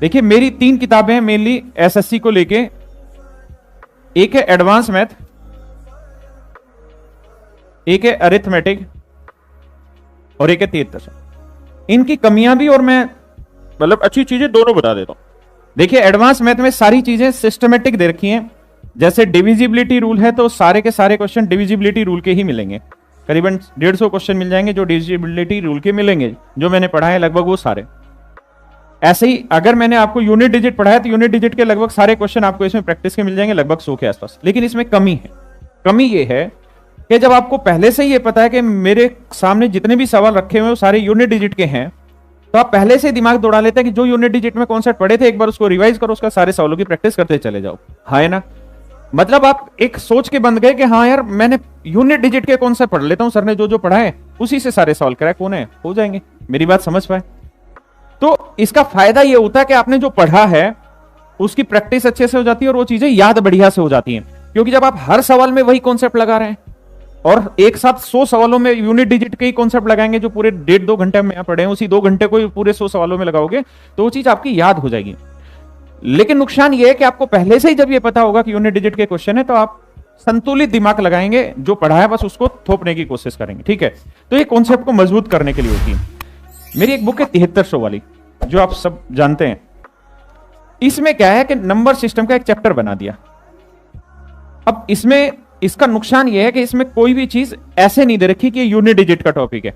देखिए मेरी 3 किताबें हैं मेनली एसएससी को लेके। एक है एडवांस मैथ, एक है अरिथमेटिक और एक है 73। इनकी कमियां भी और मैं मतलब अच्छी चीजें दोनों बता देता हूं। देखिए एडवांस मैथ में सारी चीजें सिस्टमेटिक दे रखी हैं। जैसे डिविजिबिलिटी रूल है तो सारे के सारे क्वेश्चन डिविजिबिलिटी रूल के ही मिलेंगे। करीबन 150 क्वेश्चन मिल जाएंगे जो डिविजिबिलिटी रूल के मिलेंगे, जो मैंने पढ़ा है लगभग वो सारे। ऐसे ही अगर मैंने आपको यूनिट डिजिट पढ़ाया तो यूनिट डिजिट के लगभग सारे क्वेश्चन आपको इसमें प्रैक्टिस के मिल जाएंगे, लगभग 100 के आसपास। लेकिन इसमें कमी है। कमी ये है कि जब आपको पहले से ये पता है कि मेरे सामने जितने भी सवाल रखे हुए वो सारे यूनिट डिजिट के हैं, तो आप पहले से दिमाग दौड़ा लेते हैं कि जो यूनिट डिजिट में कॉन्सेप्ट पढ़े थे एक बार उसको रिवाइज करो, उसका सारे सवालों की प्रैक्टिस करते चले जाओ। हाँ है ना? मतलब आप एक सोच के बंद गए कि हाँ यार मैंने यूनिट डिजिट के कॉन्सेप्ट पढ़ लेता हूं, सर ने जो जो पढ़ा है उसी से सारे सवाल क्रैक होने हो जाएंगे। मेरी बात समझ पाए? तो इसका फायदा ये होता है कि आपने जो पढ़ा है उसकी प्रैक्टिस अच्छे से हो जाती है और वो चीजें याद बढ़िया से हो जाती हैं। क्योंकि जब आप हर सवाल में वही कॉन्सेप्ट लगा रहे हैं और एक साथ 100 सवालों में यूनिट डिजिट के ही कॉन्सेप्ट लगाएंगे जो पूरे 1.5-2 घंटे में पढ़े हैं, उसी 2 घंटे को पूरे 100 सवालों में लगाओगे तो वो चीज आपकी याद हो जाएगी। लेकिन नुकसान ये है कि आपको पहले से ही जब ये पता होगा कि यूनिट डिजिट के क्वेश्चन है तो आप संतुलित दिमाग लगाएंगे, जो पढ़ा है बस उसको थोपने की कोशिश करेंगे। ठीक है, तो ये कॉन्सेप्ट को मजबूत करने के लिए होती है। मेरी एक बुक है 7300 वाली, जो आप सब जानते हैं। इसमें क्या है कि नंबर सिस्टम का एक चैप्टर बना दिया। अब इसमें इसका नुकसान यह है कि इसमें कोई भी चीज ऐसे नहीं दे रखी कि यूनिट डिजिट का टॉपिक है।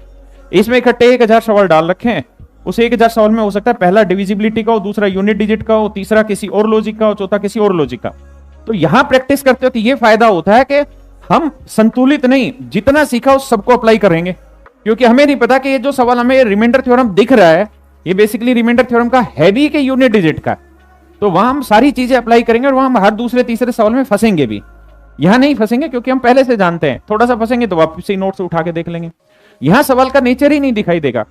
इसमें इकट्ठे 1000 सवाल डाल रखे हैं। उस 1000 सवाल में हो सकता है पहला डिविजिबिलिटी का हो, दूसरा यूनिट डिजिट का हो, तीसरा किसी और लॉजिक का हो, चौथा किसी और लॉजिक का। तो यहां प्रैक्टिस करते हो तो यह फायदा होता है कि हम संतुलित नहीं, जितना सीखा उस सबको अप्लाई करेंगे। क्योंकि हमें नहीं पता कि ये जो सवाल हमें रिमाइंडर थ्योरम दिख रहा है ये बेसिकली रिमाइंडर थ्योरम का है भी कि यूनिट डिजिट का। तो वहां हम सारी चीजें अप्लाई करेंगे और वहां हम हर दूसरे तीसरे सवाल में फंसेंगे भी। यहां नहीं फंसेंगे क्योंकि हम पहले से जानते हैं। थोड़ा सा फंसेंगे तो वापस से नोट से उठा के देख लेंगे। यहां सवाल का नेचर ही नहीं दिखाई देगा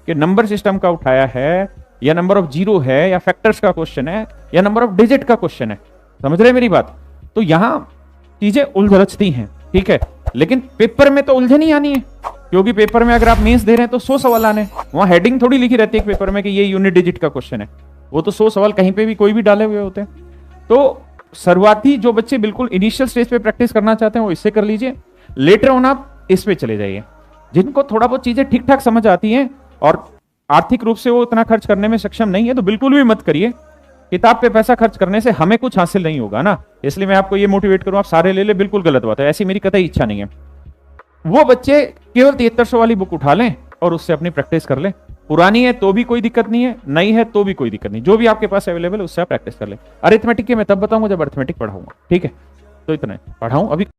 कि नंबर सिस्टम का उठाया है या नंबर ऑफ जीरो है या फैक्टर्स का क्वेश्चन है या नंबर ऑफ डिजिट का क्वेश्चन है। समझ रहे मेरी बात? तो यहां चीजें उलझती हैं। ठीक है, लेकिन पेपर में तो उलझन ही आनी है। क्योंकि पेपर में अगर आप मेंस दे रहे हैं तो 100 सवाल आने, वहां हेडिंग थोड़ी लिखी रहती है पेपर में कि ये यूनिट डिजिट का क्वेश्चन है। वो तो 100 सवाल कहीं पे भी कोई भी डाले हुए होते हैं। तो शुरुआती जो बच्चे बिल्कुल इनिशियल स्टेज पे प्रैक्टिस करना चाहते हैं वो इससे कर लीजिए। लेटर ऑन आप इस पे चले जाइए। जिनको थोड़ा बहुत चीजें ठीक ठाक समझ आती हैं और आर्थिक रूप से वो इतना खर्च करने में सक्षम नहीं है तो बिल्कुल भी मत करिए। किताब पे पैसा खर्च करने से हमें कुछ हासिल नहीं होगा ना, इसलिए मैं आपको ये मोटिवेट करूं आप सारे ले ले, बिल्कुल गलत बात है। ऐसी मेरी कतई इच्छा नहीं है। वो बच्चे केवल 7300 वाली बुक उठा लें और उससे अपनी प्रैक्टिस कर लें। पुरानी है तो भी कोई दिक्कत नहीं है, नई है तो भी कोई दिक्कत नहीं, जो भी आपके पास अवेलेबल है उससे आप प्रैक्टिस कर लें। अरिथमेटिक के मैं तब बताऊंगा जब अरिथमेटिक पढ़ाऊंगा। ठीक है, तो इतना पढ़ाऊं अभी।